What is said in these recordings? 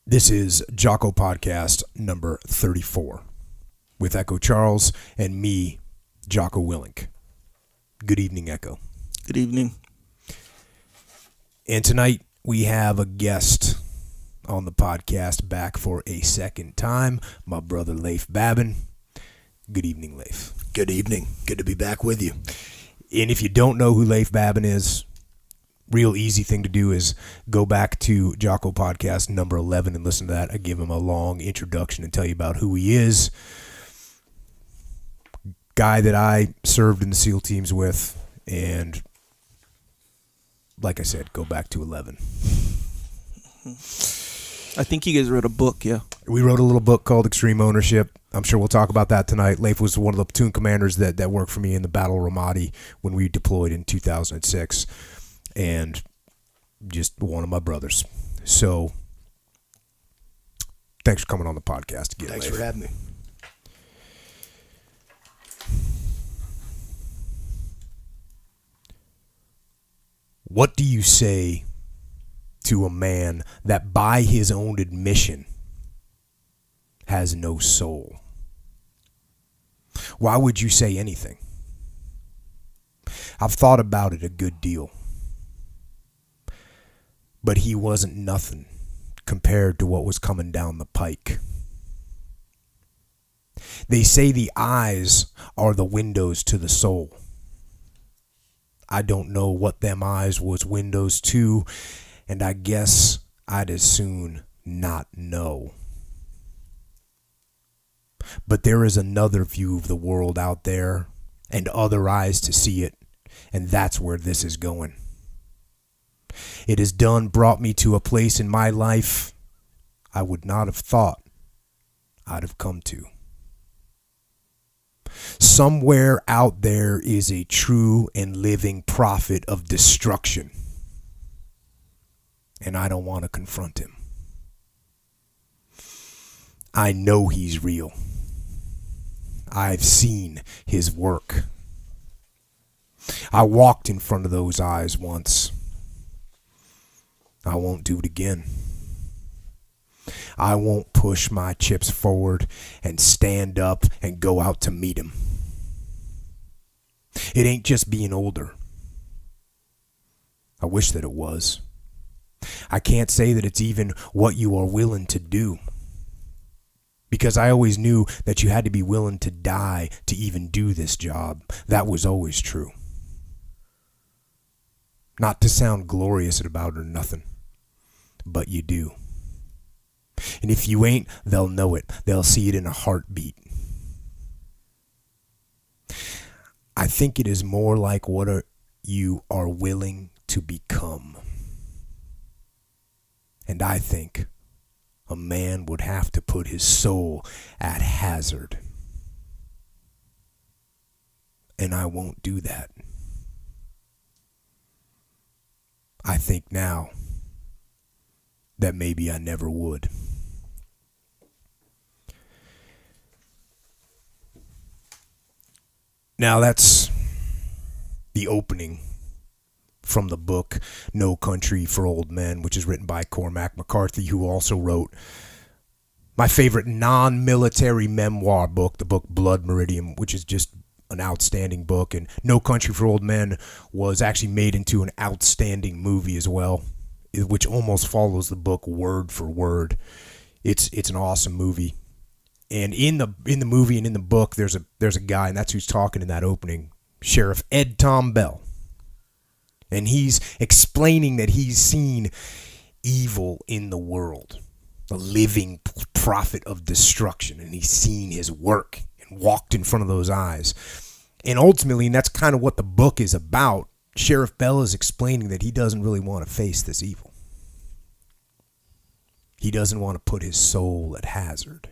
This is Jocko Podcast number 34 with Echo Charles and me, Jocko Willink. Good evening, Echo. Good evening. And tonight we have a guest on the podcast back for a second time, my brother Leif Babin. Good evening, Leif. Good evening. Good to be back with you. And if you don't know who Leif Babin is, real easy thing to do is go back to Jocko Podcast number 11 and listen to that. I give him a long introduction and tell you about who he is. Guy that I served in the SEAL teams with, and like I said, go back to 11. I think you guys wrote a book, yeah. We wrote a little book called Extreme Ownership. I'm sure we'll talk about that tonight. Leif was one of the platoon commanders that worked for me in the Battle of Ramadi when we deployed in 2006. And just one of my brothers. So, thanks for coming on the podcast again. Thanks Leif. for having me. What do you say to a man that by his own admission has no soul? Why would you say anything? I've thought about it a good deal. But he wasn't nothing compared to what was coming down the pike. They say the eyes are the windows to the soul. I don't know what them eyes was windows to, and I guess I'd as soon not know. But there is another view of the world out there, and other eyes to see it, and that's where this is going. It has brought me to a place in my life I would not have thought I'd have come to. Somewhere out there is a true and living prophet of destruction, and I don't want to confront him. I know he's real. I've seen his work. I walked in front of those eyes once. I won't do it again. I won't push my chips forward and stand up and go out to meet him. It ain't just being older. I wish that it was. I can't say that it's even what you are willing to do. Because I always knew that you had to be willing to die to even do this job. That was always true. Not to sound glorious about it or nothing. But you do. And if you ain't, they'll know it. They'll see it in a heartbeat. I think it is more like what you are willing to become. And I think a man would have to put his soul at hazard. And I won't do that. I think now that maybe I never would. Now that's the opening from the book No Country for Old Men, which is written by Cormac McCarthy, who also wrote my favorite non-military memoir book, the book Blood Meridian, which is just an outstanding book. And No Country for Old Men was actually made into an outstanding movie as well, which almost follows the book word for word. It's an awesome movie. And in the movie and in the book, there's a guy, and that's who's talking in that opening, Sheriff Ed Tom Bell. And he's explaining that he's seen evil in the world, a living prophet of destruction, and he's seen his work and walked in front of those eyes. And ultimately, and that's kind of what the book is about, Sheriff Bell is explaining that he doesn't really want to face this evil. He doesn't want to put his soul at hazard.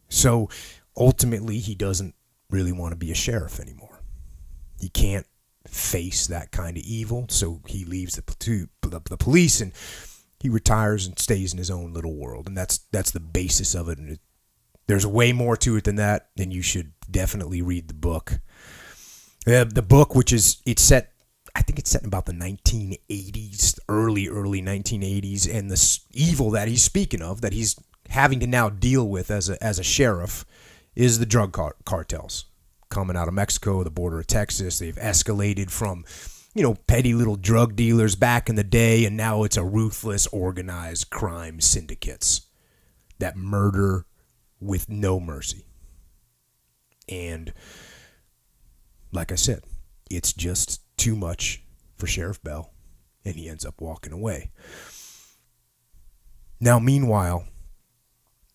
So ultimately, he doesn't really want to be a sheriff anymore. He can't face that kind of evil, so he leaves the police and he retires and stays in his own little world. And that's the basis of it. And there's way more to it than that, and you should definitely read the book. The book, which is, it's set I think it's set in about the 1980s, early 1980s, and the evil that he's speaking of, that he's having to now deal with as a sheriff, is the drug cartels coming out of Mexico, the border of Texas. They've escalated from, petty little drug dealers back in the day, and now it's a ruthless, organized crime syndicates that murder with no mercy. And like I said, it's just too much for Sheriff Bell, and he ends up walking away. Now, meanwhile,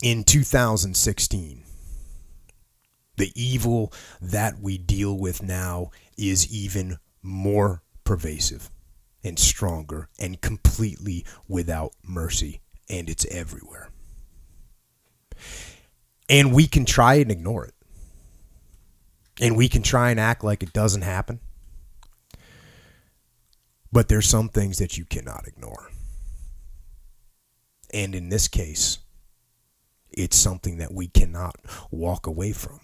in 2016, the evil that we deal with now is even more pervasive and stronger and completely without mercy, and it's everywhere. And we can try and ignore it. And we can try and act like it doesn't happen. But there's some things that you cannot ignore. And in this case, it's something that we cannot walk away from.